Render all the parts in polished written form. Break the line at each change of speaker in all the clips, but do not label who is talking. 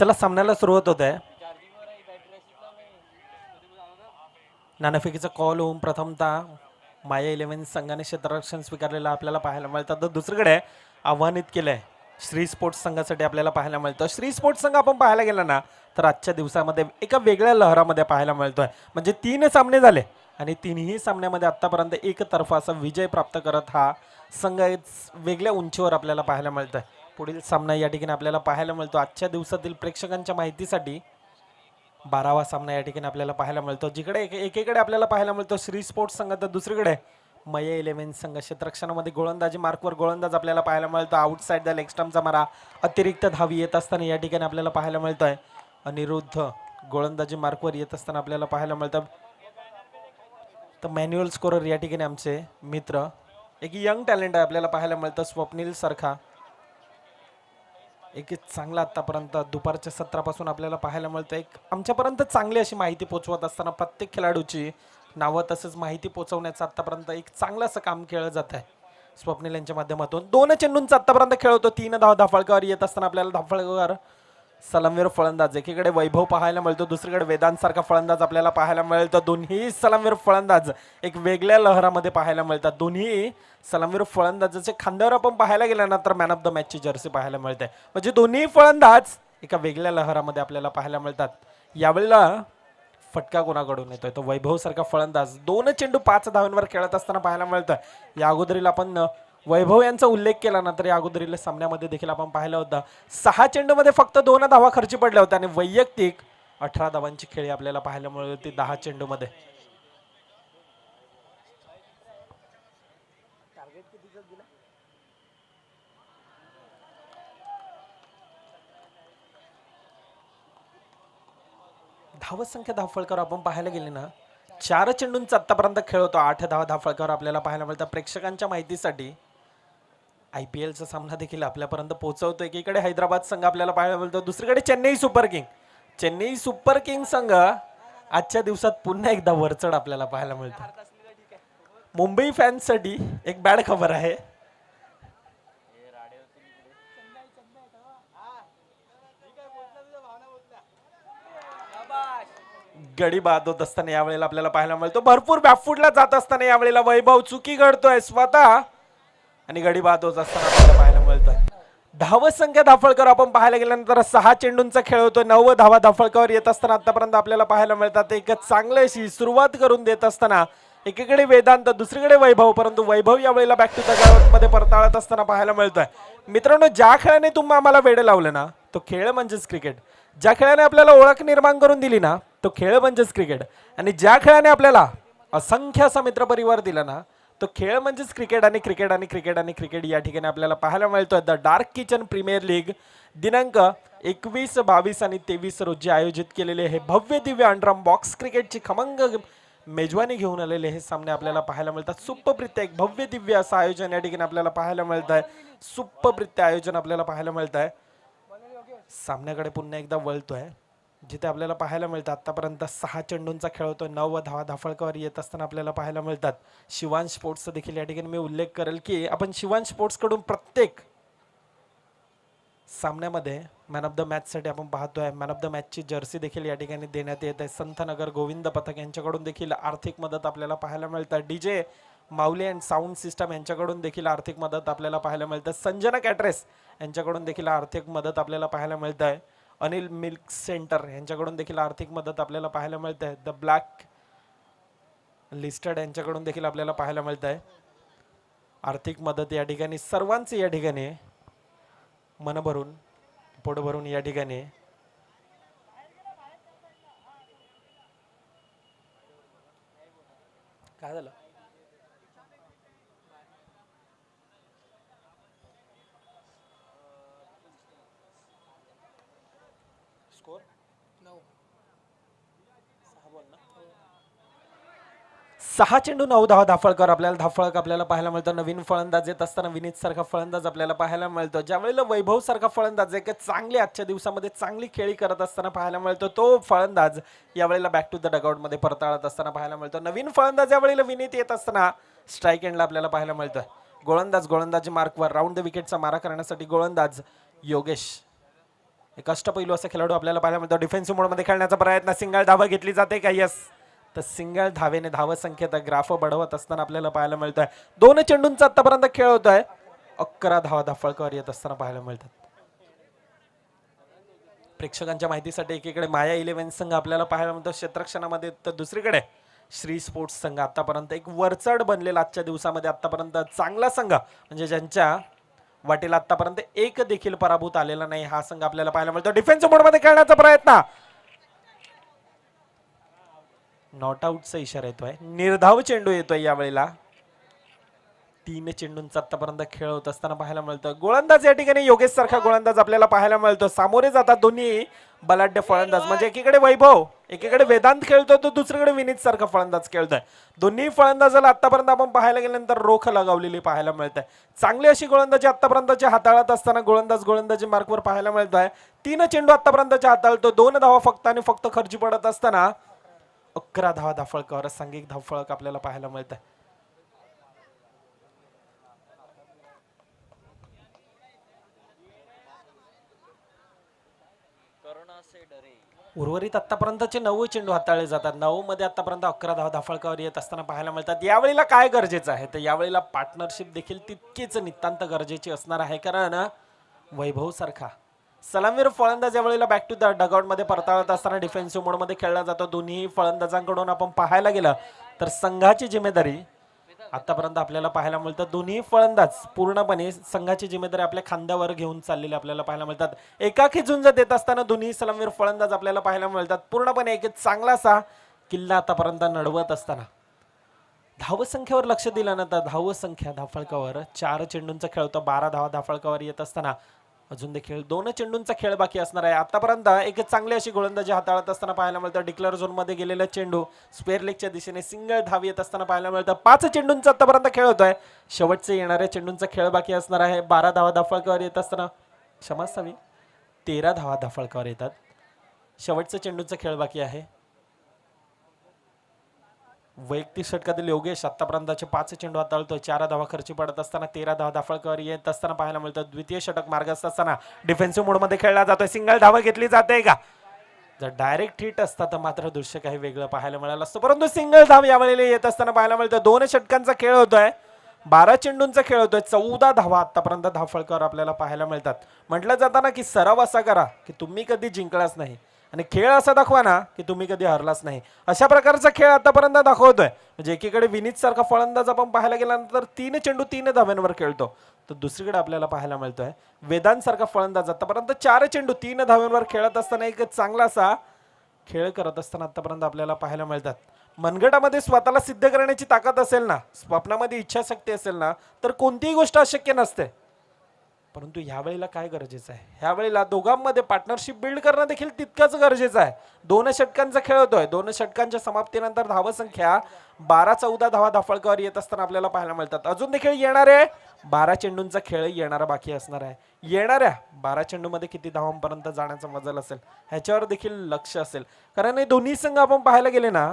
चला सामन्याला सुरुवात होत आहे. नाणेफेकीचा कॉल होऊन प्रथमतः माया 11 संघाने क्षेत्ररक्षण स्वीकारलेलं आपल्याला पाहायला मिळतं. तर दुसरीकडे आव्हानित केलंय श्री स्पोर्ट्स संघासाठी आपल्याला पाहायला मिळतं. श्री स्पोर्ट्स संघ आपण पाहायला गेला ना तर आजच्या दिवसामध्ये एका वेगळ्या लहरामध्ये पाहायला मिळतोय. म्हणजे 3 सामने झाले आणि तिन्ही सामन्यामध्ये आतापर्यंत एकतर्फा असा विजय प्राप्त करत हा संघ वेगळ्या उंचीवर आपल्याला पाहायला मिळतोय. पुढील सामना या ठिकाणी आपल्याला पाहायला मिळतो. आजच्या दिवसातील प्रेक्षकांच्या माहितीसाठी 12वा सामना या ठिकाणी आपल्याला पाहायला मिळतो. जिकडे एकीकडे आपल्याला पाहायला मिळतो श्री स्पोर्ट्स संघ, तर दुसरीकडे मया 11 संघ. क्षेत्ररक्षणामध्ये गोलंदाजी मार्कवर गोलंदाज आपल्याला पाहायला मिळतो. आउटसाइड द लेग स्टंपचा मारा अतिरिक्त धावी येत असताना या ठिकाणी आपल्याला पाहायला मिळतोय. अनिरुद्ध गोलंदाजी मार्कवर येत असताना आपल्याला पाहायला मिळतं. तर मॅन्युअल स्कोरर या ठिकाणी आमचे मित्र, एक यंग टॅलेंट आहे आपल्याला पाहायला मिळतं स्वप्नील सारखा. एक चांगला आतापर्यंत दुपारच्या सत्रापासून आपल्याला पाहायला मिळतं. एक आमच्यापर्यंत चांगली अशी माहिती पोहोचवत असताना प्रत्येक खेळाडूची नावं तसंच माहिती पोहोचवण्याचं आतापर्यंत एक चांगलं असं काम केलं जात आहे स्वप्नील यांच्या माध्यमातून. 2 चेंडूंचा आतापर्यंत खेळ होतो. 3 धाव धाफळकावर येत असताना आपल्याला धाफळकर सलामीवर फलंदाज, एकीकडे वैभव पाहायला मिळतो, दुसरीकडे वेदांत सारखा फलंदाज आपल्याला पाहायला मिळतो. दोन्ही सलामीवर फलंदाज एक वेगळ्या लहरामध्ये पाहायला मिळतात. दोन्ही सलामीवर फलंदाजाचे खांद्यावर आपण पाहायला गेल्यानंतर मॅन ऑफ द मॅचची जर्सी पाहायला मिळते. म्हणजे दोन्ही फलंदाज एका वेगळ्या लहरामध्ये आपल्याला पाहायला मिळतात. यावेळेला फटका कोणाकडून येतोय तो वैभव सारखा फलंदाज 2 चेंडू 5 धावांवर खेळत असताना पाहायला मिळतं. या अगोदरील आपण वैभव यांचा उल्लेख केला ना तर या अगोदरील सामन्यामध्ये देखील आपण पाहिलं होतं 6 चेंडूमध्ये फक्त 2 धावा खर्ची पडल्या होत्या आणि वैयक्तिक 18 धावांची खेळी आपल्याला पाहायला मिळत होती 10 चेंडूमध्ये. धावसंख्या धाफळकर आपण पाहायला गेले ना 4 चेंडूंचा आतापर्यंत खेळ होतो. 8 धावा धाफळकर आपल्याला पाहायला मिळतात. प्रेक्षकांच्या माहितीसाठी IPLचा सामना देखील आपल्यापर्यंत पोहोचवतो. एकीकडे हैदराबाद संघ आपल्याला पाहायला मिळतो, दुसरीकडे Chennai super king. Chennai super king संघ आजच्या दिवसात पुन्हा एकदा वरचढ आपल्याला पाहायला मिळतो. मुंबई फॅन्ससाठी एक बॅड खबर आहे. गडी बाद होत असताना यावेळेला आपल्याला पाहायला मिळतो. भरपूर बॅकफुटला जात असताना यावेळेला वैभव चुकी घडतोय स्वतः आणि गडी बाद होत असताना आपल्याला पाहायला मिळतोय. धावसंख्या धाफळकर आपण पाहायला गेल्यानंतर 6 चेंडूंचा खेळ होतो. 9 धावा धाफळकर येत असताना आतापर्यंत आपल्याला पाहायला मिळतात. एक चांगलीशी सुरुवात करून देत असताना एकीकडे वेदांत, दुसरीकडे वैभव, परंतु वैभव यावेळेला बॅक टू द ग्राउंड मध्ये परताळत असताना पाहायला मिळतोय. मित्रांनो, ज्या खेळाने तुम्ही आम्हाला वेड लावलं ना तो खेळ म्हणजेच क्रिकेट. ज्या खेळाने आपल्याला ओळख निर्माण करून दिली ना तो खेळ म्हणजेच क्रिकेट. आणि ज्या खेळाने आपल्याला असंख्य असा मित्रपरिवार दिला ना तो खेळ म्हणजेच क्रिकेट. आणि क्रिकेट आणि क्रिकेट आणि क्रिकेट या ठिकाणी आपल्याला पाहायला मिळतोय. The dark kitchen premier league दिनांक 21, 22 आणि 23 रोजी आयोजित केलेले हे भव्य दिव्य अंडरम बॉक्स क्रिकेटची खमंग मेजवानी घेऊन आलेले हे सामने आपल्याला पाहायला मिळतात. सुप्पप्रित्या एक भव्य दिव्य असं आयोजन या ठिकाणी आपल्याला पाहायला मिळत आहे. सुप्पप्रित्या आयोजन आपल्याला पाहायला मिळत आहे. सामन्याकडे पुन्हा एकदा वळतोय जिथे आपल्याला पाहायला मिळतं आतापर्यंत 6 चेंडूंचा खेळ होतो. 9 धावा धाफळकावर येत असताना आपल्याला पाहायला मिळतात. शिवांश स्पोर्ट्सचा देखील या ठिकाणी मी उल्लेख करेल की आपण शिवांश स्पोर्ट्स कडून प्रत्येक सामन्यामध्ये मॅन ऑफ द मॅच साठी आपण पाहतोय मॅन ऑफ द मॅचची जर्सी देखील या ठिकाणी देण्यात येत आहे. संतनगर गोविंद पथक यांच्याकडून देखील आर्थिक मदत आपल्याला पाहायला मिळतं. DJ Mauli and sound system यांच्याकडून देखील आर्थिक मदत आपल्याला पाहायला मिळतं. संजना कॅटरेस यांच्याकडून देखील आर्थिक मदत आपल्याला पाहायला मिळत आहे. अनिल मिल्क सेंटर यांच्याकडून देखील आर्थिक मदत आपल्याला पाहायला मिळत आहे. द ब्लॅक लिस्टेड यांच्याकडून देखील आपल्याला पाहायला मिळत आहे आर्थिक मदत. या ठिकाणी सर्वांचे या ठिकाणी मन भरून पोट भरून या ठिकाणी काय झालं स्कोर 6 चेंडू 9 धावा धाफळकर आपल्याला आपल्याला पाहायला मिळतो. नवीन फलंदाज येत असताना विनीत सारखा फलंदाज आपल्याला पाहायला मिळतो. ज्यावेळेला वैभव सारखा फलंदाज एक चांगली आजच्या दिवसामध्ये चांगली खेळी करत असताना पाहायला मिळतो. तो फलंदाज यावेळेला बॅक टू द डगआउट मध्ये परताळत असताना पाहायला मिळतो. नवीन फलंदाज यावेळेला विनीत येत असताना स्ट्राईक एंडला आपल्याला पाहायला मिळतं. गोलंदाजी मार्कवर राऊंड द विकेटचा मारा करण्यासाठी गोलंदाज योगेश एक अष्टपैलू असा खेळाडू आपल्याला पाहायला मिळतो. डिफेन्सिव्ह मोडमध्ये खेळण्याचा प्रयत्न, सिंगल धावा घेतली जाते का? यस. तर सिंगल धावेने धावसंख्येचा ग्राफ बढवत असताना आपल्याला पाहायला मिळतोय. 2 चेंडूंचा आतापर्यंत खेळ होतोय. 11 धावा धाफळकर येत असताना पाहायला मिळतात. प्रेक्षकांच्या माहितीसाठी एकीकडे माया 11 संघ आपल्याला पाहायला मिळतो क्षेत्ररक्षणामध्ये, तर दुसरीकडे श्री स्पोर्ट्स संघ आतापर्यंत एक वरचढ बनलेला आजच्या दिवसामध्ये आतापर्यंत चांगला संघ, म्हणजे ज्यांच्या वाटेला आतापर्यंत एक देखील पराभूत आलेला नाही, हा संघ आपल्याला पाहायला मिळतो. डिफेन्सिव्ह मोडमध्ये खेळण्याचा प्रयत्न, नॉट आउटचा इशारा येतोय. निर्धाव चेंडू येतोय यावेळेला. 3 चेंडूंचा आतापर्यंत खेळ होत असताना पाहायला मिळतं. गोलंदाज या ठिकाणी योगेश सारखा गोलंदाज आपल्याला पाहायला मिळतो. सामोरे जातात दोन्ही बलाढ्य फलंदाज, म्हणजे एकीकडे वैभव, एकीकडे वेदांत खेळतोय, तो दुसरीकडे विनीत सारखा फलंदाज खेळतोय. दोन्ही फलंदाजाला आतापर्यंत आपण पाहायला गेल्यानंतर रोख लगावलेली पाहायला मिळते. चांगली अशी गोलंदाजी आतापर्यंतची हाताळत असताना गोलंदाजी मार्कवर पाहायला मिळतोय. 3 चेंडू आतापर्यंतचे हाताळतो. 2 धावा फक्त आणि फक्त खर्ची पडत असताना 11 धावा धाफळकर, सांघिक धावफळक आपल्याला पाहायला मिळत आहे. उर्वरित आतापर्यंतचे 9 चेंडू हाताळले जातात. 9 मध्ये आतापर्यंत 11 धावा धाफळकावर येत असताना पाहायला मिळतात. यावेळेला काय गरजेचं आहे, तर यावेळेला पार्टनरशिप देखील तितकीच नितांत गरजेची असणार आहे. कारण वैभव सारखा सलामीर फलंदाज यावेळेला बॅक टू द डगआउट मध्ये परताळत असताना डिफेन्सिव्ह मोड मध्ये खेळला जातो. दोन्ही फलंदाजांकडून आपण पाहायला गेलं तर संघाची जिम्मेदारी आतापर्यंत आपल्याला पाहायला मिळतं. दोन्ही फलंदाज पूर्णपणे संघाची जिम्मेदारी आपल्या खांद्यावर घेऊन चाललेले आपल्याला पाहायला मिळतात. एकाकी झुंज देत असताना दोन्ही सलामीर फलंदाज आपल्याला पाहायला मिळतात. पूर्णपणे एक चांगलासा किल्ला आतापर्यंत नडवत असताना धावसंख्येवर लक्ष दिल्यानंतर धावसंख्या धाफळकावर 4 चेंडूंचा खेळ होता. 12 धावा धाफळकावर येत असताना अजून देखील 2 चेंडूंचा खेळ बाकी असणार आहे. आतापर्यंत एक चांगली अशी गोलंदाजी हाताळत असताना पाहायला मिळतं. डिक्लेअर झोन मध्ये गेलेला चेंडू स्क्वेअर लेगच्या दिशेने सिंगल धाव येत असताना पाहायला मिळतं. 5 चेंडूंचा आतापर्यंत खेळ होतोय. शेवटचे येणाऱ्या चेंडूंचा खेळ बाकी असणार आहे. 12 धावा धाफळकावर येत असताना, क्षमा असावी, 13 धावा धाफळकावर येतात. शेवटचा चेंडूंचा खेळ बाकी आहे. वैयक्तिक षटकातील योगेश आतापर्यंतचे 5 चेंडू हाताळतोय. 4 धावा खर्ची पडत असताना 13 धावा धाफळकर येत असताना पाहायला मिळतं. द्वितीय षटक मार्गस्थ असताना डिफेन्सिव्ह मोडमध्ये खेळला जातोय. सिंगल धावा घेतली जाते का? जर डायरेक्ट हिट असता तर मात्र दृश्य काही वेगळं पाहायला मिळालं असतं, परंतु सिंगल धाव यावेळेला येत असताना पाहायला मिळतं. 2 षटकांचा खेळ होतोय. 12 चेंडूंचा खेळ होतोय. 14 धावा आतापर्यंत धाफळकर आपल्याला पाहायला मिळतात. म्हटलं जाताना की सराव असा करा की तुम्ही कधी जिंकलाच नाही आणि खेळ असा दाखवा ना की तुम्ही कधी हरलाच नाही. अशा प्रकारचा खेळ आतापर्यंत दाखवतोय. म्हणजे एकीकडे विनीत सारखा फलंदाज आपण पाहायला गेल्यानंतर 3 चेंडू 3 धाव्यांवर खेळतो, तर दुसरीकडे आपल्याला पाहायला मिळतोय वेदांत सारखा फलंदाज आतापर्यंत 4 चेंडू 3 धाव्यांवर खेळत असताना एक चांगलासा खेळ करत असताना आतापर्यंत आपल्याला पाहायला मिळतात. मनगटामध्ये स्वतःला सिद्ध करण्याची ताकद असेल ना, स्वप्नामध्ये इच्छाशक्ती असेल ना, तर कोणतीही गोष्ट अशक्य नसते. परंतु ह्यावेळेला काय गरजेचं आहे, ह्यावेळेला दोघांमध्ये पार्टनरशिप बिल्ड करणं देखील तितकंच गरजेचं आहे. 2 षटकांचा खेळ होतोय. 2 षटकांच्या समाप्तीनंतर धावसंख्या 12-14 धावा धाफळकावर येत असताना आपल्याला पाहायला मिळतात. अजून देखील येणारे 12 चेंडूंचा खेळ येणारा बाकी असणार आहे. येणाऱ्या 12 चेंडूमध्ये किती धावांपर्यंत जाण्याचा मजल असेल ह्याच्यावर देखील लक्ष असेल. कारण हे दोन्ही संघ आपण पाहायला गेले ना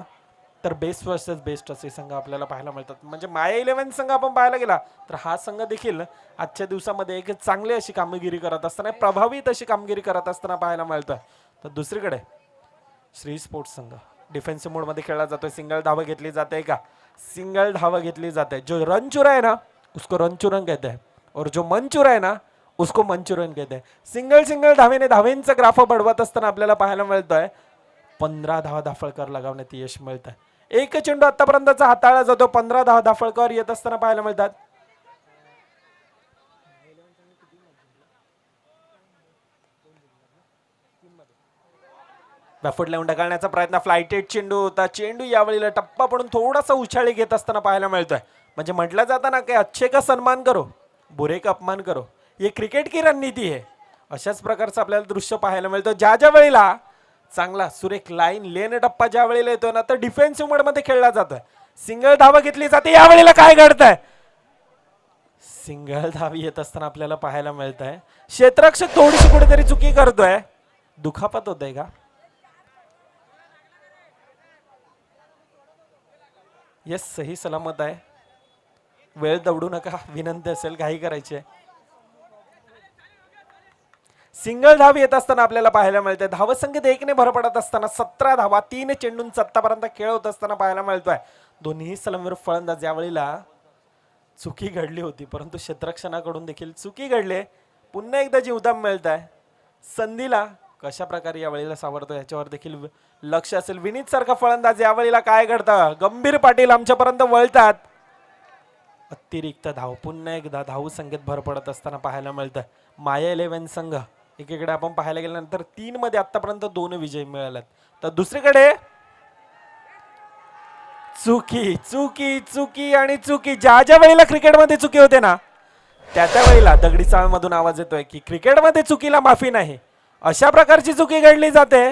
तर बेस्ट वर्सेस बेस्ट असे संघ आपल्याला पाहायला मिळतात. म्हणजे माया 11 संघ आपण पाहायला गेला तर हा संघ देखील आजच्या दिवसामध्ये एक चांगली अशी कामगिरी करत असताना, प्रभावित अशी कामगिरी करत असताना पाहायला मिळतोय. तर दुसरीकडे श्री स्पोर्ट्स संघ डिफेन्सिव्ह मोड मध्ये खेळला जातोय. सिंगल धावा घेतली जाते का? सिंगल धावा घेतली जाते. जो रन चुरा है ना उसको रन चुरन कहते हैं और जो मन चुरा है ना उसको मंचुरियन कहते हैं. सिंगल धावेने धावेंचा ग्राफ बढवत असताना आपल्याला पाहायला मिळतोय 15 धावा धाफळकर लगावण्यात यश मिळत आहे. 1 चेंडू आतापर्यंतचा हाताळला जातो. 15 धावा धाफळकर येत असताना पाहायला मिळतात. बॅफुट लावून ढकलण्याचा प्रयत्न, फ्लायटेड चेंडू होता. चेंडू यावेळेला टप्पा पडून थोडासा उछाळी घेत असताना पाहायला मिळतोय. म्हणजे म्हटलं जातं ना की अच्छे का सन्मान करो बुरे का अपमान करो, ये क्रिकेट की रणनीती है. अशाच प्रकारचं आपल्याला दृश्य पाहायला मिळतं. ज्या वेळेला चांगला सुरेख लाईन लेन टप्पा ज्या वेळेला येतो ना तर डिफेन्सिव्ह मोड मध्ये खेळला जातोय. सिंगल धावा घेतली जाते. यावेळेला काय घडतंय, सिंगल धावी येत असताना आपल्याला पाहायला मिळत आहे क्षेत्ररक्षक थोडीशी कुठेतरी चुकी करतोय. दुखापत होत आहे का? येस, सही सलामत आहे. वेळ दवडू नका, विनंती असेल, काही करायची आहे. सिंगल धाव येत असताना आपल्याला पाहायला मिळते. धावसंख्येत 1 भर पडत असताना 17 धावा 3 चेंडूंचा आतापर्यंत खेळ होत असताना पाहायला मिळतोय. दोन्ही सलंवर फलंदाज यावेळेला चुकी घडली होती, परंतु क्षेत्ररक्षणाकडून देखील चुकी घडली. पुन्हा एकदा जीवदान मिळत आहे संधीला. कशा प्रकारे यावेळेला सावरतो याच्यावर देखील लक्ष असेल. विनीत सारखा फलंदाज यावेळेला काय घडतं, गंभीर पाटील आमच्यापर्यंत वळतात. अतिरिक्त धाव पुन्हा एकदा धाव संख्येत भर पडत असताना पाहायला मिळतं. माया 11 संघ एकीकडे आपण पाहायला गेल्यानंतर 3 मध्ये आतापर्यंत 2 विजय मिळालेत, तर दुसरीकडे चुकी चुकी चुकी आणि चुकी. ज्या ज्या वेळेला क्रिकेटमध्ये चुकी होते ना, त्या त्या वेळेला दगडी चाळमधून आवाज येतोय की क्रिकेटमध्ये चुकीला माफी नाही. अशा प्रकारची चुकी घडली जाते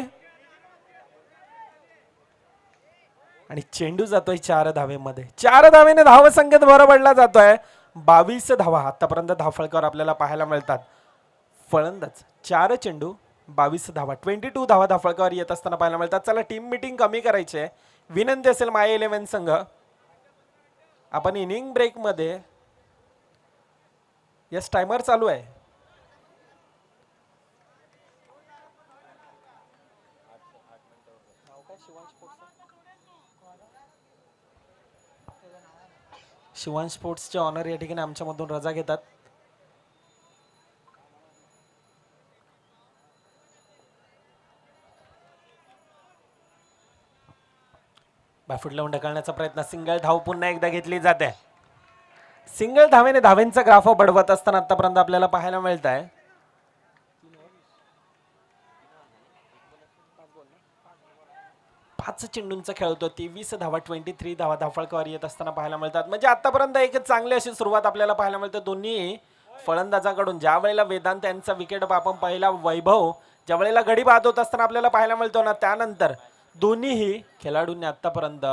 आणि चेंडू जातोय 4 धावेमध्ये. 4 धावेने धावसंख्येत भर पडला जातोय. 22 धावा आतापर्यंत धावफलकावर आपल्याला पाहायला मिळतात. फलंदाज 4 चेंडू 22 धावा 22 धावा धावफलकावर येत असताना पाहायला मिळतात. चला टीम मीटिंग कमी करायची आहे, विनंती असेल माय 11 संघ. आपण इनिंग ब्रेक मध्ये, यस टायमर चालू आहे. शिवान स्पोर्ट्सचे ऑनर या ठिकाणी आमच्यामधून रजा घेतात. बॅफूट लावून ढकलण्याचा प्रयत्न, सिंगल धाव पुन्हा एकदा घेतली जाते. सिंगल धावेने धावेंचा ग्राफ बढवत असताना आतापर्यंत आपल्याला पाहायला मिळत आहे. 5 चेंडूंचा खेळ होतो. 23 धावा 23 धावा धावफलकावर येत असताना पाहायला मिळतात. म्हणजे आतापर्यंत एक चांगली अशी सुरुवात आपल्याला पाहायला मिळते दोन्ही फलंदाजाकडून. ज्या वेळेला वेदांत यांचा विकेट आपण पहिला वैभव ज्या वेळेला गडी बाद होत असताना आपल्याला पाहायला मिळतो ना, त्यानंतर दोन्हीही खेळाडूंनी आतापर्यंत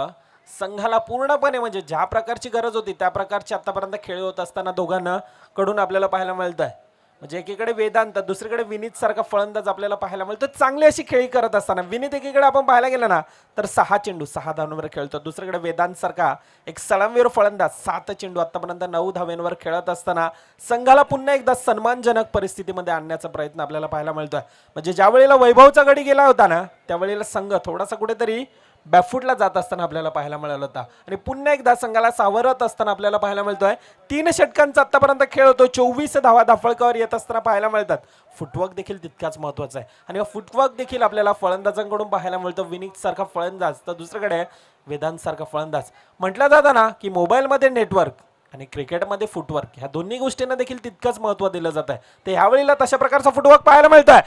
संघाला पूर्णपणे म्हणजे ज्या प्रकारची गरज होती त्या प्रकारची आतापर्यंत खेळ होत असताना दोघांना कडून आपल्याला पाहायला मिळत आहे. म्हणजे एकीकडे वेदांत, दुसरीकडे विनीत सारखा फलंदाज आपल्याला पाहायला मिळतो. चांगली अशी खेळी करत असताना विनीत एकीकडे आपण पाहायला गेलं ना तर 6 चेंडू 6 धावांवर खेळतो. दुसरीकडे वेदांत सारखा एक सलामीवीर फलंदाज 7 चेंडू आतापर्यंत 9 धावांवर खेळत असताना संघाला पुन्हा एकदा सन्मानजनक परिस्थितीमध्ये आणण्याचा प्रयत्न आपल्याला पाहायला मिळतोय. म्हणजे ज्या वेळेला वैभवचा गडी गेला होता ना, त्यावेळेला संघ थोडासा कुठेतरी बॅकफुटला जात असताना आपल्याला पाहायला मिळाला होता आणि पुन्हा एकदा संघाला सावरत असताना आपल्याला पाहायला मिळतोय. 3 षटकांचा आतापर्यंत खेळ होतो. 24 धावा धावफलकावर येत असताना पाहायला मिळतात. फुटवर्क देखील तितकाच महत्वाचा आहे आणि फुटवर्क देखील आपल्याला फलंदाजांकडून पाहायला मिळतो. विनीत सारखा फलंदाज तर दुसरीकडे वेदांत सारखा फलंदाज. म्हटलं जातं ना की मोबाईलमध्ये नेटवर्क आणि क्रिकेटमध्ये फुटवर्क, ह्या दोन्ही गोष्टींना देखील तितकंच महत्व दिलं जात आहे. तर ह्यावेळेला तशा प्रकारचा फुटवर्क पाहायला मिळतोय.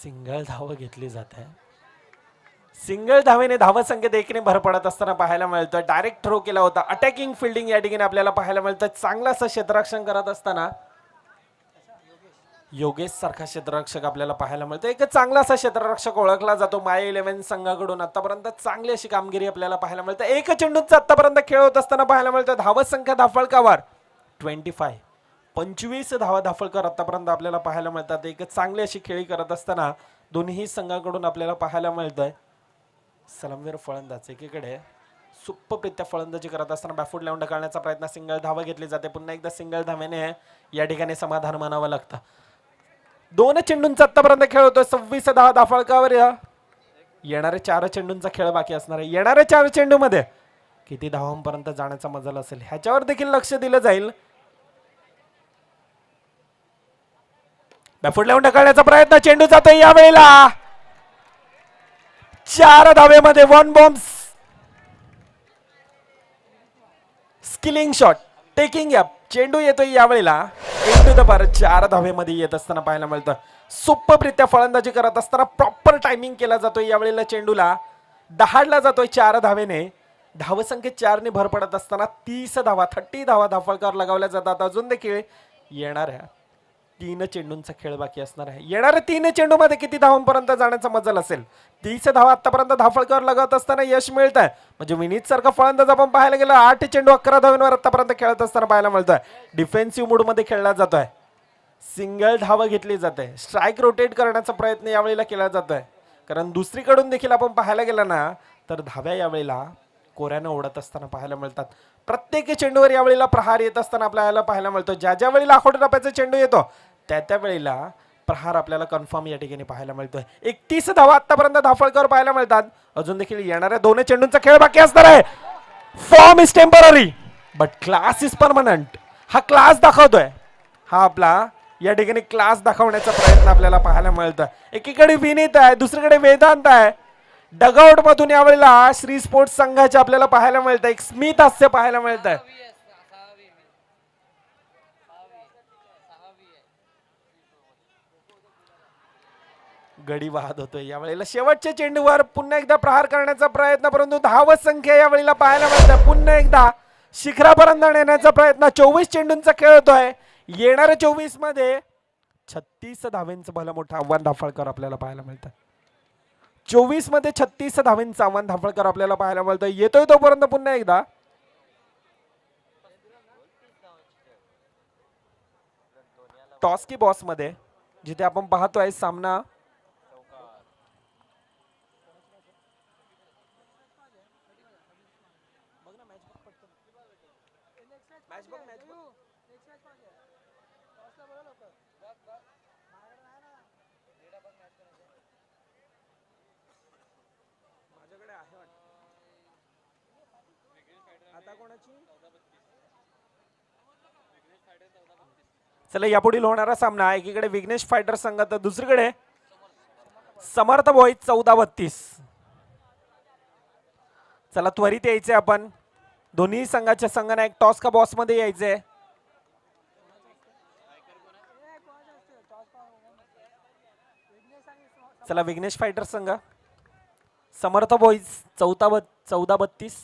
सिंगल धाव घेतली जाते. सिंगल धावेने धावसंख्येत 1 भर पडत असताना पाहायला मिळतं. डायरेक्ट थ्रो केला होता. अटॅकिंग फिल्डिंग या ठिकाणी आपल्याला पाहायला मिळतं. चांगलं असं क्षेत्ररक्षण करत असताना योगेश सारखा क्षेत्ररक्षक आपल्याला पाहायला मिळतो. एक चांगला असा क्षेत्ररक्षक ओळखला जातो माय 11 संघाकडून. आतापर्यंत चांगली अशी कामगिरी आपल्याला पाहायला मिळते. 1 चेंडूचा आतापर्यंत खेळ होत असताना पाहायला मिळतं. धावसंख्या धावफलकावर 25 धावा धावफलकावर आतापर्यंत आपल्याला पाहायला मिळतात. एक चांगली अशी खेळी करत असताना दोन्ही संघाकडून आपल्याला पाहायला मिळतंय. सलामीवीर फलंदाज एकीकडे सुप्परित्या फलंदाजी करत असताना बॅफूट लावून ढकलण्याचा प्रयत्न, सिंगल धावा घेतली जाते. पुन्हा एकदा सिंगल धावेने या ठिकाणी समाधान मानावं लागतं. 2 चेंडूंचा आतापर्यंत खेळ होतोय. 26 धावा धावफलकावर येणारे 4 चेंडूंचा खेळ बाकी असणार आहे. येणाऱ्या 4 चेंडू मध्ये किती धावांपर्यंत जाण्याचा मजल असेल ह्याच्यावर देखील लक्ष दिलं जाईल. बॅफूट लावून ढकलण्याचा प्रयत्न, चेंडू जातोय यावेळेला 4 धावेमध्ये 1 bomb skilling shot taking up. चेंडू येतोय यावेळेला 4 धावेमध्ये येत असताना पाहायला मिळतं. सुप्परित्या फलंदाजी करत असताना प्रॉपर टायमिंग केला जातोय. यावेळेला चेंडूला दहाडला जातोय 4 धावेने. धावसंख्येत 4 ने भर पडत असताना 30 धावा धावफलकावर लगावल्या जातात. अजून देखील येणाऱ्या 3 चेंडूंचा खेळ बाकी असणार आहे. येणाऱ्या 3 चेंडूमध्ये किती धावांपर्यंत जाण्याचा मजल असेल. 30 धावा आतापर्यंत धावफलकावर लगावत असताना यश मिळत आहे. म्हणजे विनीत सारखा फलंदाज आपण पाहायला गेला 8 चेंडू 11 धावांवर आतापर्यंत खेळत असताना पाहायला मिळतोय. डिफेन्सिव्ह मूड मध्ये खेळला जातोय. सिंगल धावा घेतली जाते. स्ट्राईक रोटेट करण्याचा प्रयत्न यावेळेला केला जातोय. कारण दुसरीकडून देखील आपण पाहायला गेला ना तर धाव्या यावेळेला कोऱ्यानं ओढत असताना पाहायला मिळतात. प्रत्येक चेंडूवर यावेळेला प्रहार येत असताना आपल्याला पाहायला मिळतो. ज्या ज्या वेळेला आखोटी टप्प्याचा चेंडू येतो त्या त्या वेळेला प्रहार आपल्याला कन्फर्म या ठिकाणी पाहायला मिळतोय. 31 धावा आतापर्यंत धाफळकर पाहायला मिळतात. अजून देखील येणाऱ्या दोन चेंडूंचा खेळ बाकी असणार आहे. Form is temporary but class is permanent. हा क्लास दाखवतोय, हा आपला या ठिकाणी क्लास दाखवण्याचा प्रयत्न आपल्याला पाहायला मिळतोय. एकीकडे विनीत आहे, दुसरीकडे वेदांत आहे. डगआउट मधून यावेळेला श्री स्पोर्ट्स संघाचे आपल्याला पाहायला मिळतं एक स्मित हास्य पाहायला मिळत आहे. गडी वाहत होतोय यावेळेला. शेवटच्या चेंडूवर पुन्हा एकदा प्रहार करण्याचा प्रयत्न, परंतु धावत संख्या यावेळेला पाहायला मिळते. पुन्हा एकदा शिखरापर्यंत नेण्याचा प्रयत्न. 24 चेंडूंचा खेळ होतोय. येणाऱ्या 24 मध्ये 36 धावेंचं भलं मोठं आव्हान धाफळकर आपल्याला पाहायला मिळतं. 24 मध्ये 36 धावेंचं आव्हान धाफळकर आपल्याला पाहायला मिळतं. येतोय तोपर्यंत पुन्हा एकदा टॉस की बॉस मध्ये जिथे आपण पाहतोय सामना चला यापुढील होणारा सामना एकीकडे विघ्नेश फायटर संघ तर दुसरीकडे समर्थ बॉईज 14-32. चला त्वरित यायचे आपण. दोन्ही संघाच्या संघाने टॉस का बॉस मध्ये यायचे. चला विघ्नेश फायटर संघ समर्थ बॉईज 14-32.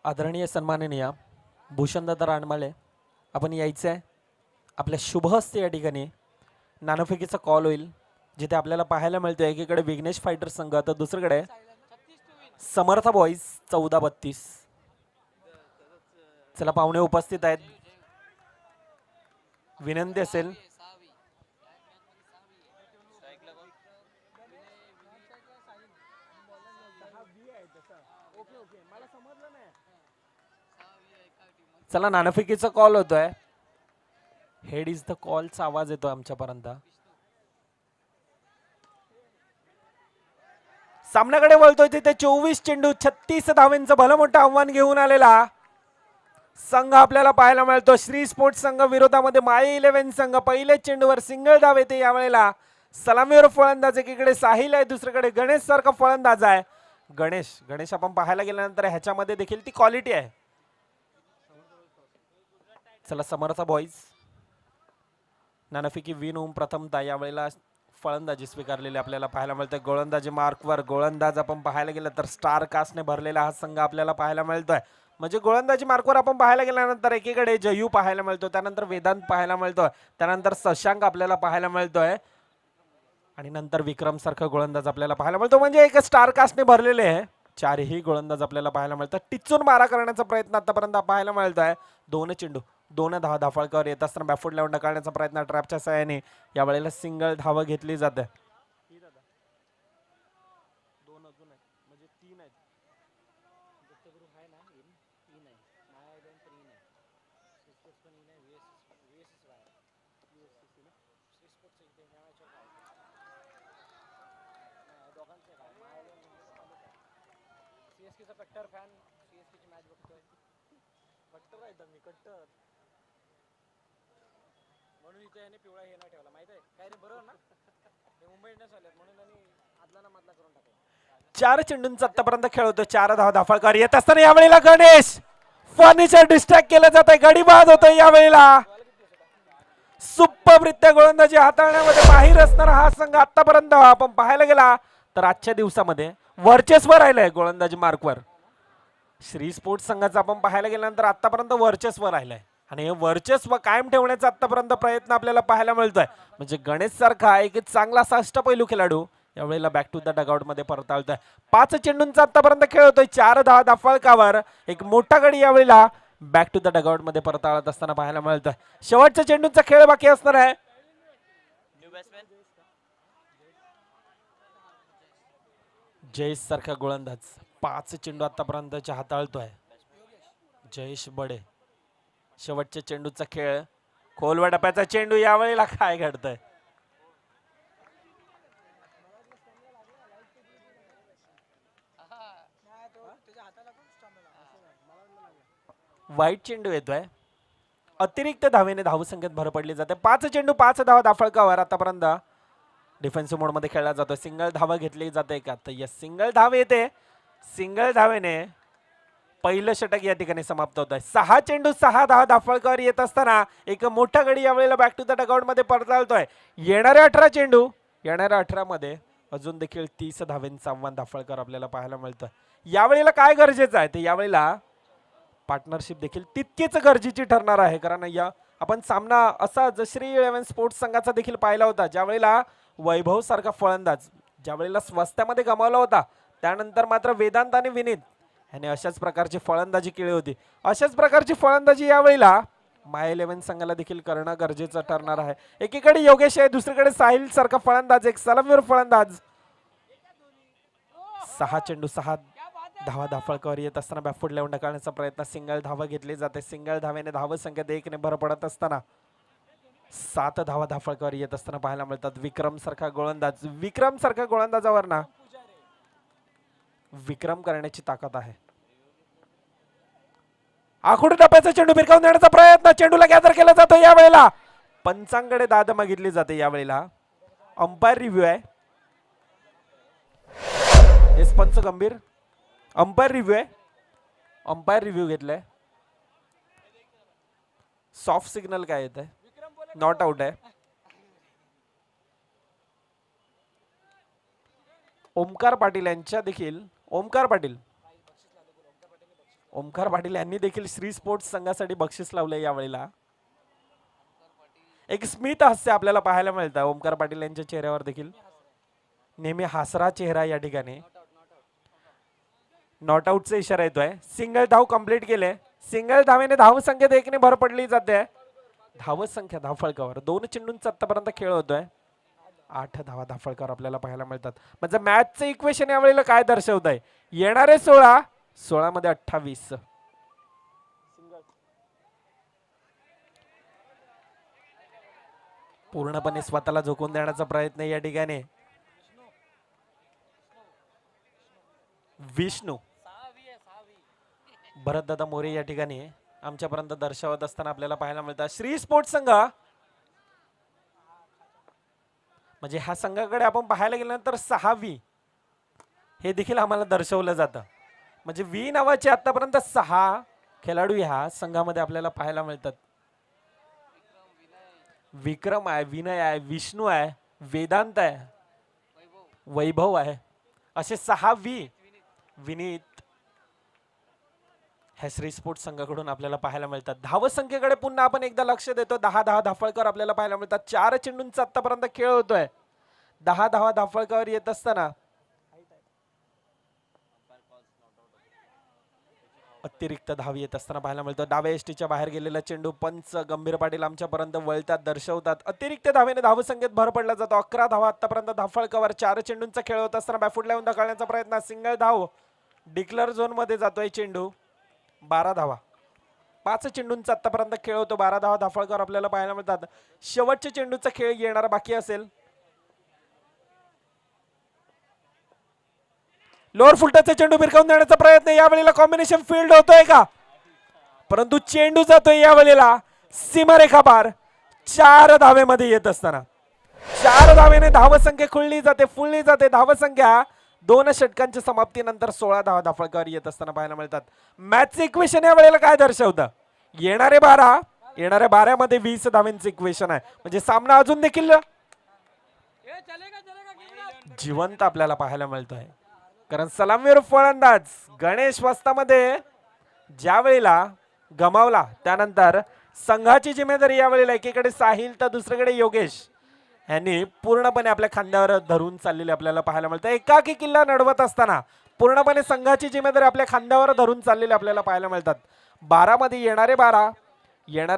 आदरणीय सन्माननीय भूषणदादा रानमाळे आपण यायचंय. आपल्या शुभ हस्ते या ठिकाणी नाणेफेकीचा कॉल होईल जिथे आपल्याला पाहायला मिळतोय एकीकडे विघ्नेश फायटर संघ तर दुसरीकडे समर्थ बॉईज 14-32. चला पाहुणे उपस्थित आहेत. विनंती असेल चला नाणेफेकीचा कॉल होतोय. हेड इज द कॉलचा आवाज येतोय आमच्यापर्यंत. सामन्याकडे वळतोय तिथे 24 चेंडू 36 धावेंचं भलं मोठं आव्हान घेऊन आलेला संघ आपल्याला पाहायला मिळतो. श्री स्पोर्ट्स संघ विरोधामध्ये माई 11 संघ. पहिल्या चेंडूवर सिंगल धाव येते यावेळेला. सलामीवर फलंदाज एकीकडे साहिल आहे, दुसरीकडे गणेश सारखा फलंदाज आहे. गणेश आपण पाहायला गेल्यानंतर ह्याच्यामध्ये देखील ती क्वालिटी आहे. चला समर्थ बॉईज नाणेफेकी विन होऊन प्रथमतः यावेळेला फलंदाजी स्वीकारलेली आपल्याला पाहायला मिळते. गोलंदाजी मार्कवर गोलंदाज आपण पाहायला गेलं तर स्टार कास्टने भरलेला हा संघ आपल्याला पाहायला मिळतोय. म्हणजे गोलंदाजी मार्कवर आपण पाहायला गेल्यानंतर एकीकडे जयू पाहायला मिळतो, त्यानंतर वेदांत पाहायला मिळतोय, त्यानंतर शशांक आपल्याला पाहायला मिळतोय आणि नंतर विक्रम सारखा गोलंदाज आपल्याला पाहायला मिळतो. म्हणजे एक स्टार कास्टने भरलेले आहे. चारही गोलंदाज आपल्याला पाहायला मिळतात. टिचून मारा करण्याचा प्रयत्न आतापर्यंत पाहायला मिळतोय. 2 चेंडू 2 धावा धाफळकर येत असताना बॅकफूट लावून ढकलण्याचा प्रयत्न ट्रॅपच्या सहाय्याने यावेळेला सिंगल धावा घेतली जाते. कट्टर फॅन सीएसकेची मॅच बघतोय. कट्टर आहे मी कट्टर म्हणून इथे याने पिवळा हे नाही ठेवला माहिती आहे काय रे. बरोबर ना हे मुंबई इंडियन्स आलेत म्हणून त्यांनी आदला ना मधला करून टाकला. 4 चेंडूंचा आतापर्यंत खेळ होतो. 4 धावा धाफळकर येत असताना यावेळेला गणेश फर्निचर डिस्ट्रॅक्ट केलं जात आहे. गडी बाद होतोय यावेळेला. सुपररित्या गोलंदाजी हाताळण्यामध्ये माहीर असणारा हा संघ आतापर्यंत आपण पाहायला गेला तर आजच्या दिवसामध्ये वर्चस्व राहिलंय गोलंदाजी मार्कवर. श्री स्पोर्ट्स संघाचं आपण पाहायला गेल्यानंतर आतापर्यंत वर्चस्व राहिलंय आणि हे वर्चस्व कायम ठेवण्याचा आतापर्यंत प्रयत्न आपल्याला पाहायला मिळतोय. म्हणजे गणेश सारखा एक चांगला असा अष्टपैलू खेळाडू यावेळेला बॅक टू द डगआउट मध्ये परताळतोय. 5 चेंडूंचा आतापर्यंत खेळ होतोय. 4 धावा फलकावर. एक मोठा गडी यावेळेला बॅक टू द डगआउट मध्ये परताळत असताना पाहायला मिळतोय. शेवटच्या चेंडूंचा खेळ बाकी असणार आहे. जयेश सारखा गोलंदाज 5 चेंडू आतापर्यंत हाताळतोय. जयेश बडे. शेवटच्या चेंडूचा खेळ. खोलवा टप्प्याचा चेंडू. यावेळेला काय घडतंय? वाईट चेंडू येतोय. अतिरिक्त धावेने धावसंख्येत भर पडली जाते. 5 चेंडू 5 धावा दाफळकावर. आतापर्यंत डिफेन्सिव्ह मोड मध्ये खेळला जातो. सिंगल धावा घेतली जाते का? तर यस, सिंगल धाव येते. सिंगल धावेने पहिलं षटक या ठिकाणी समाप्त होत आहे. 6 चेंडू 6 धावा दाफळकावर येत असताना एक मोठा गडी यावेळेला बॅक टू द डगआउट मध्ये परताळतोय. येणाऱ्या 18 चेंडू. येणाऱ्या 18 मध्ये अजून देखील 30 धावेंचा आव्हान दाफळकर आपल्याला पाहायला मिळतं. यावेळेला काय गरजेचं आहे? ते यावेळेला पार्टनरशिप देखील तितकीच गरजेची ठरणार आहे. कारण या आपण सामना असा श्री 11 स्पोर्ट्स संघाचा देखील पाहिला होता. ज्यावेळेला वैभव सारखा फलंदाज ज्यावेळेला स्वस्त्यामध्ये गमावला होता, त्यानंतर मात्र वेदांत आणि विनीत याने अशाच प्रकारची फलंदाजी केली होती. अशाच प्रकारची फलंदाजी यावेळेला माय 11 संघाला देखील करणं गरजेचं ठरणार आहे. एकीकडे योगेश आहे, दुसरीकडे साहिल सारखा फलंदाज, एक सलामीवर फलंदाज. 6 चेंडू 6 धावा दाफळकावर येत असताना बॅकफूट लावून ढकलण्याचा प्रयत्न. सिंगल धावा घेतली जाते. सिंगल धावेने धाव संख्येत 1 ने भर पडत असताना 7 धावा दाफळकावर येत असताना पाहायला मिळतात. विक्रम सारखा गोलंदाज. विक्रम सारख्या गोलंदाजावर ना विक्रम करण्याची ताकद आहे. आखूड टप्प्याचा चेंडू भिरकावून देण्याचा प्रयत्न. चेंडूला गॅदर केला जातो. यावेळेला पंचांकडे दाद मागितली जाते. यावेळेला अंपायर रिव्ह्यू आहे. एस पंच गंभीर. अंपायर रिव्ह्यू आहे. अंपायर रिव्ह्यू घेतलाय. सॉफ्ट सिग्नल काय येत आहे? नॉट आउट आहे. ओमकार पाटील यांच्या देखील ओमकार पाटील यांनी देखील श्री स्पोर्ट्स संघासाठी बक्षीस लावले. यावेळेला एक स्मित हास्य आपल्याला पाहायला मिळतं. ओमकार पाटील यांच्या चेहऱ्यावर देखील नेहमी हसरा चेहरा या ठिकाणी. नॉट आउटचा इशारा येतोय. सिंगल धाव कंप्लीट केले. सिंगल धावेने धाव संख्येत 1 ने भर पडली जाते. धाव संख्या धावफळकावर 2 चेंडूंचा आतापर्यंत खेळ होतोय. 8 धावा धावफळकावर आपल्याला पाहायला मिळतात. म्हणजे मॅचचं इक्वेशन यावेळेला काय दर्शवत आहे? येणारे 16 मध्ये 28. पूर्णपणे स्वतःला झोकून देण्याचा प्रयत्न या ठिकाणी. विष्णू भरतदादा मोरे या ठिकाणी आमच्यापर्यंत दर्शवत असताना आपल्याला पाहायला मिळतात. श्री स्पोर्ट्स संघ म्हणजे ह्या संघाकडे आपण पाहायला गेल्यानंतर 6 हे देखील आम्हाला दर्शवलं जातं. म्हणजे वी नावाचे आतापर्यंत 6 खेळाडू ह्या संघामध्ये आपल्याला पाहायला मिळतात. विक्रम आहे, विनय आहे, विष्णू आहे, वेदांत आहे, वैभव आहे, असे 6 विनीत ह्या श्री स्पोर्ट्स संघाकडून आपल्याला पाहायला मिळतात. धावसंख्येकडे पुन्हा आपण एकदा लक्ष देतो. 10 धावफळकावर आपल्याला पाहायला मिळतात. 4 चेंडूंचा आतापर्यंत खेळ होतोय. 10 धावा धावफळकावर येत असताना अतिरिक्त धाव येत असताना पाहायला मिळतं. डाव्या एसटीच्या बाहेर गेलेला चेंडू पंच गंभीर पाटील आमच्यापर्यंत वळतात, दर्शवतात. अतिरिक्त धावेने धावसंख्येत भर पडला जातो. 11 धावा आतापर्यंत धावफळकावर. 4 चेंडूंचा खेळ होत असताना बॅफूट लावून ढकलण्याचा प्रयत्न. सिंगल धाव. डिक्लेअर झोन मध्ये जातोय चेंडू. 12 धावा. 5 चेंडूंचा आतापर्यंत खेळ होतो. 12 धावा धावफळकावर आपल्याला पाहायला मिळतात. शेवटच्या चेंडूचा खेळ येणारा बाकी असेल. लोअर फुलटचा चेंडू भिरकावून देण्याचा प्रयत्न. यावेळेला कॉम्बिनेशन फील्ड होतोय का? परंतु चेंडू जातोय यावेळेला सीमारेखा पार. 4 धावेमध्ये येत असताना 4 धावेने धावसंख्या फुलली जाते. धावसंख्या 2 षटकांच्या समाप्तीनंतर 16 धावा धावफळकावर येत असताना पाहायला मिळतात. मॅचचं इक्वेशन या वेळेला काय दर्शवतं? येणाऱ्या 12 मध्ये 20 धावांचं इक्वेशन आहे. म्हणजे सामना अजून देखील जिवंत आपल्याला पाहायला मिळतोय. कारण सलामीवर फलंदाज गणेश वस्तामध्ये ज्या वेळेला गमावला, त्यानंतर संघाची जिम्मेदारी यावेळेला एकीकडे साहिल तर दुसरीकडे योगेश ह्यांनी पूर्णपणे आपल्या खांद्यावर धरून चाललेले आपल्याला पाहायला मिळतं. एकाकी किल्ला नडवत असताना पूर्णपणे संघाची जिम्मेदारी आपल्या खांद्यावर धरून चाललेले आपल्याला पाहायला मिळतात. 12 मध्ये येणारे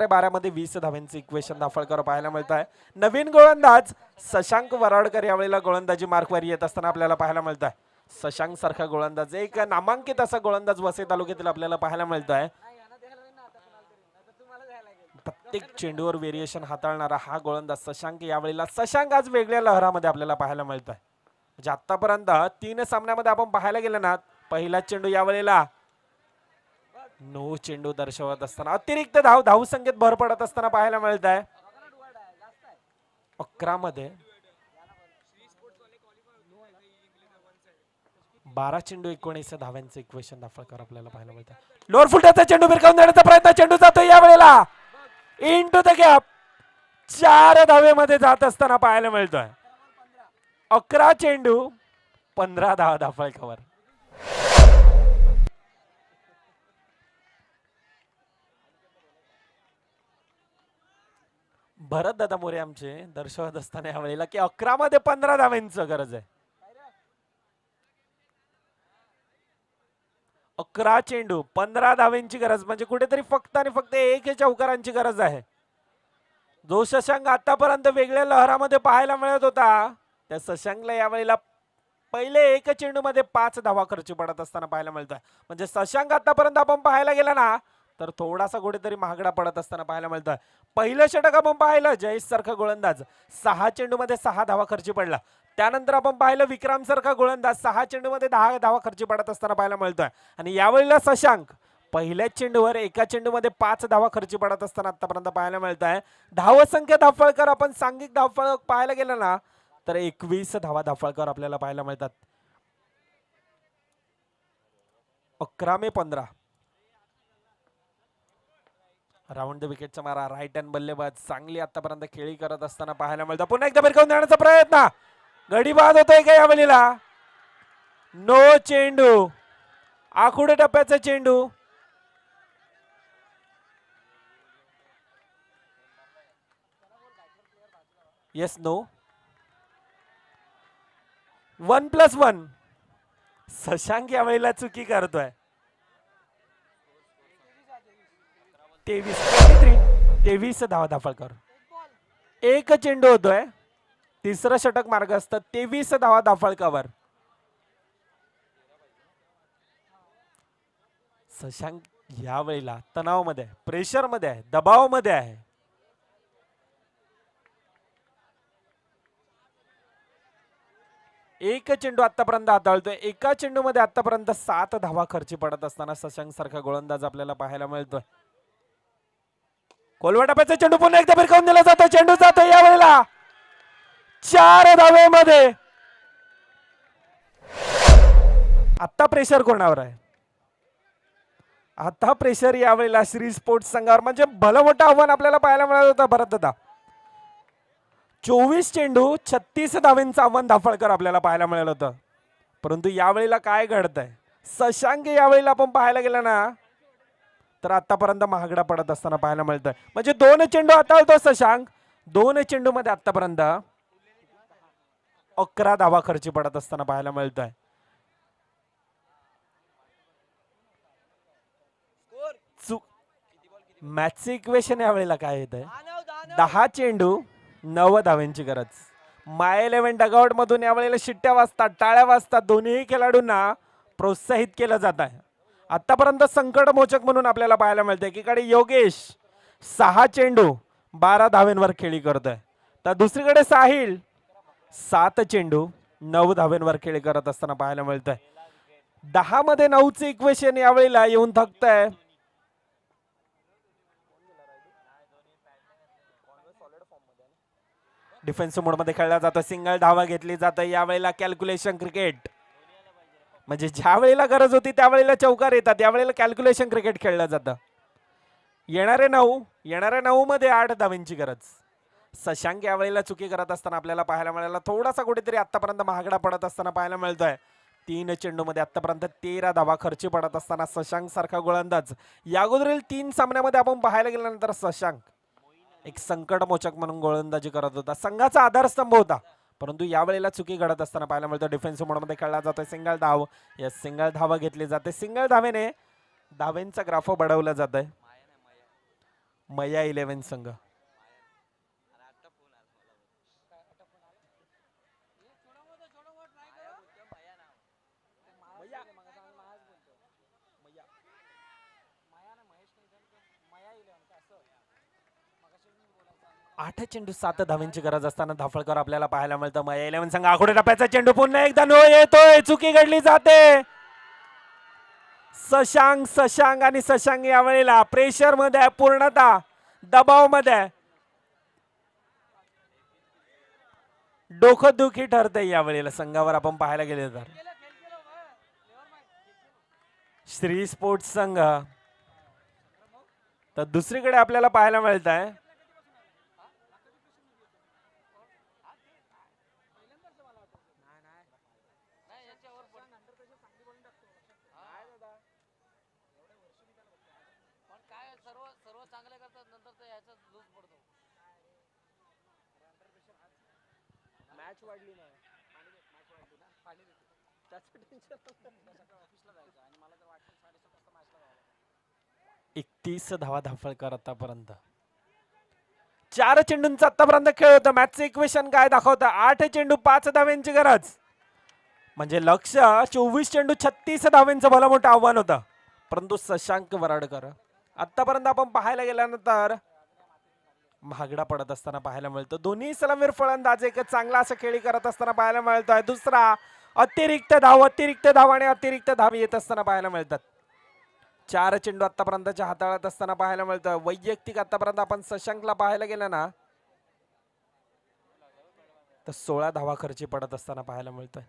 12 मध्ये 20 धाव्यांचे इक्वेशन दाफळकर पाहायला मिळत आहे. नवीन गोलंदाज शशांक वराडकर यावेळेला गोलंदाजी मार्कवर येत असताना आपल्याला पाहायला मिळत आहे. शशांक सारखा गोलंदाज, एक नामांकित असा गोलंदाज वसई तालुक्यातील आपल्याला पाहायला मिळत आहे. प्रत्येक चेंडूवर व्हेरिएशन हाताळणारा हा गोलंदाज शशांक यावेळेला आज वेगळ्या लहरामध्ये आपल्याला पाहायला मिळत आहे. म्हणजे आतापर्यंत 3 सामन्यामध्ये आपण पाहायला गेलं ना, पहिला चेंडू यावेळेला नो चेंडू दर्शवत असताना अतिरिक्त धाव संख्येत भर पडत असताना पाहायला मिळत आहे. 11 मध्ये 12 चेंडू 19 धाव्यांचे इक्वेशन दाफळकर आपल्याला पाहायला मिळत आहे. लोअर फुटाचा चेंडू भिरकावून देण्याचा प्रयत्न, चेंडू जातो यावेळेला इनटू द गॅप. 4 धावेमध्ये जात असताना पाहायला मिळतोय. 11 चेंडू 15 धावा दाफळकर. भरत दादा मोरे आमचे दर्शवत असताना यावेळेला की 11 मध्ये 15 धाव्यांची गरज आहे. 11 चेंडू 15 धाव्यांची गरज, म्हणजे कुठेतरी फक्त आणि फक्त 1 चौकारांची गरज आहे. जो शशांक आतापर्यंत वेगळ्या लहरामध्ये पाहायला मिळत होता, त्या शशांकला यावेळेला पहिले 1 चेंडू मध्ये 5 धावा खर्ची पडत असताना पाहायला मिळतोय. म्हणजे शशांक आतापर्यंत आपण पाहायला गेला ना तर थोडासा कुठेतरी महागडा पडत असताना पाहायला मिळतोय. पहिलं षटक आपण पाहिलं जयेश सारखा गोलंदाज 6 चेंडू मध्ये 6 धावा खर्ची पडला. त्यानंतर आपण पाहिलं विक्रम सारखा गोलंदाज 6 चेंडू मध्ये 10 धावा खर्ची पडत असताना पाहायला मिळतोय. आणि यावेळेला शशांक पहिल्याच चेंडूवर 1 चेंडू मध्ये 5 धावा खर्ची पडत असताना आतापर्यंत पाहायला मिळत आहे. धावसंख्या दाफळकर आपण सांघिक धावफळ पाहायला गेलं ना तर 21 धावा दाफळकर आपल्याला पाहायला मिळतात. 11-15 राऊंड द विकेटचा मारा, राईट हँड बल्लेबाज चांगली आतापर्यंत खेळी करत असताना पाहायला मिळतं. पुन्हा एकदा भिरकावून देण्याचा प्रयत्न, गडी बाद होतोय का यावेळेला. नो चेंडू, आखुडे टप्प्याचा चेंडू. Yes no 1+1. शशांक यावेळेला चुकी करतोय. 23 धावा दाफळकर. 1 चेंडू होतोय, तिसरं षटक मार्ग असतं. 23 धावा दाफळकावर. शशांक यावेळेला तणावामध्ये, प्रेशर मध्ये आहे, दबावामध्ये आहे. एक चेंडू आतापर्यंत हाताळतोय. 1 चेंडू मध्ये आतापर्यंत 7 धावा खर्ची पडत असताना शशांक सारखा गोलंदाज आपल्याला पाहायला मिळतोय. कोलवा टप्प्याचा चेंडू पुन्हा एकदा भिरकावून दिला जातो. चेंडू जातो यावेळेला 4 धावेमध्ये. आता प्रेशर कोणावर आहे? आता प्रेशर यावेळेला श्री स्पोर्ट्स संघावर. म्हणजे भलं मोठं आव्हान आपल्याला पाहायला मिळत होतं भरत दादा. 24 चेंडू 36 धावेंचं आव्हान दाफळकर आपल्याला पाहायला मिळालं होतं. परंतु यावेळेला काय घडतंय, शशांक यावेळेला आपण पाहायला गेलं ना तर आतापर्यंत महागडा पडत असताना पाहायला मिळतंय. म्हणजे 2 चेंडू हाताळतो शशांक. 2 चेंडू मध्ये आतापर्यंत 11 धावा खर्ची पडत असताना पाहायला मिळतंय. मॅचचे इक्वेशन यावेळेला काय येतंय, 10 चेंडू 9 धाव्यांची गरज. माय 11 डगआउट मधून यावेळेला शिट्ट्या वाजतात, टाळ्या वाजतात. दोन्ही खेळाडूंना प्रोत्साहित केलं जात आहे. आतापर्यंत संकटमोचक म्हणून आपल्याला पाहायला मिळतंय एकीकडे योगेश 6 चेंडू 12 धावेंवर खेळी करतोय, तर दुसरीकडे साहिल 7 चेंडू 9 धावेंवर खेळी करत असताना पाहायला मिळतंय. 10 मध्ये 9चे इक्वेशन यावेळेला येऊन थकतंय. डिफेन्सिव्ह मोड मध्ये खेळला जातो. सिंगल धावा घेतली जाते यावेळेला. कॅल्क्युलेशन क्रिकेट, म्हणजे ज्या वेळेला गरज होती त्यावेळेला चौकार येतात. यावेळेला कॅल्क्युलेशन क्रिकेट खेळलं जातं. येणारे 9 मध्ये 8 धावांची गरज. शशांक यावेळेला चुकी करत असताना आपल्याला पाहायला मिळाला. थोडासा कुठेतरी आतापर्यंत महागडा पडत असताना पाहायला मिळतोय. 3 चेंडू मध्ये आतापर्यंत 13 धावा खर्ची पडत असताना शशांक सारखा गोलंदाज. या अगोदरील 3 सामन्यामध्ये आपण पाहायला गेल्यानंतर शशांक एक संकटमोचक म्हणून गोलंदाजी करत होता, संघाचा आधारस्तंभ होता. परंतु यावेळेला चुकी घडत असताना पाहायला मिळतं. डिफेन्सिव्ह मोडमध्ये खेळला जातोय, सिंगल धाव. या सिंगल धावा घेतली जाते, सिंगल धावेने धावेंचा ग्राफ बढवला जात आहे. मया 11 संघ आठ चेंडू 7 धावांची गरज असताना धाफळकर आपल्याला पाहायला मिळतं. मया 11 संघ आखोडे टप्प्याचा चेंडू पुन्हा एकदा नो येतोय, चुकी घडली जाते. शशांक आणि शशांक यावेळेला प्रेशर मध्ये, पूर्णतः दबाव मध्ये, डोकं दुखी ठरते यावेळेला संघावर आपण पाहायला गेले तर. श्री स्पोर्ट्स संघ तर दुसरीकडे आपल्याला पाहायला मिळत आहे. मॅच वाढली नाही, 31 धावा धाफळकर आतापर्यंत. 4 चेंडूंचा आतापर्यंत खेळ होता. मॅचचं इक्वेशन काय दाखवतं? 8 चेंडू 5 धाव्यांची गरज, म्हणजे लक्ष्य 24 चेंडू 36 धाव्यांचं भलं मोठं आव्हान होतं. परंतु शशांक वराडकर आतापर्यंत आपण पाहायला गेल्यानंतर महागडा पडत असताना पाहायला मिळतो. दोन्ही सलामीर फलंदाज एक चांगला असं खेळी करत असताना पाहायला मिळतोय. दुसरा अतिरिक्त धाव आणि अतिरिक्त धाव येत असताना पाहायला मिळतात. 4 चेंडू आतापर्यंतच्या हाताळत असताना पाहायला मिळतं. वैयक्तिक आतापर्यंत आपण शशांकला पाहायला गेलं ना तर 16 धावा खर्ची पडत असताना पाहायला मिळतोय.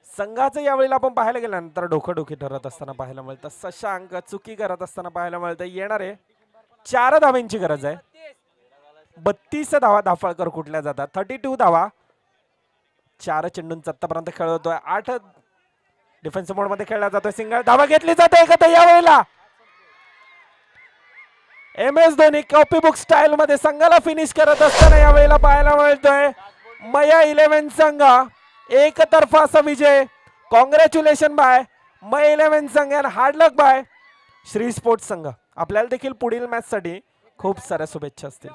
संघाचं यावेळेला आपण पाहायला गेल्यानंतर डोकंडोकी ठरत असताना पाहायला मिळतं. शशांक चुकी करत असताना पाहायला मिळतं. येणारे 4 धावांची गरज आहे. 32 धावा धाफळकर कुठल्या जातात. 32 धावा 4 चेंडूंचा आतापर्यंत खेळ होतोय. 8 डिफेन्सिव्ह मोड मध्ये खेळला जातोय. सिंगल धावा घेतली जाते एकत्र यावेळेला. MS Dhoni copy book style मध्ये संघाला फिनिश करत असताना यावेळेला पाहायला मिळतोय. मया 11 संघ एकतर्फा असा विजय. कॉंग्रॅच्युलेशन बाय मया 11 संघ आणि हार्ड लक बाय श्री स्पोर्ट्स संघ. आपल्याला देखील पुढील मॅच साठी खूप साऱ्या शुभेच्छा असतील.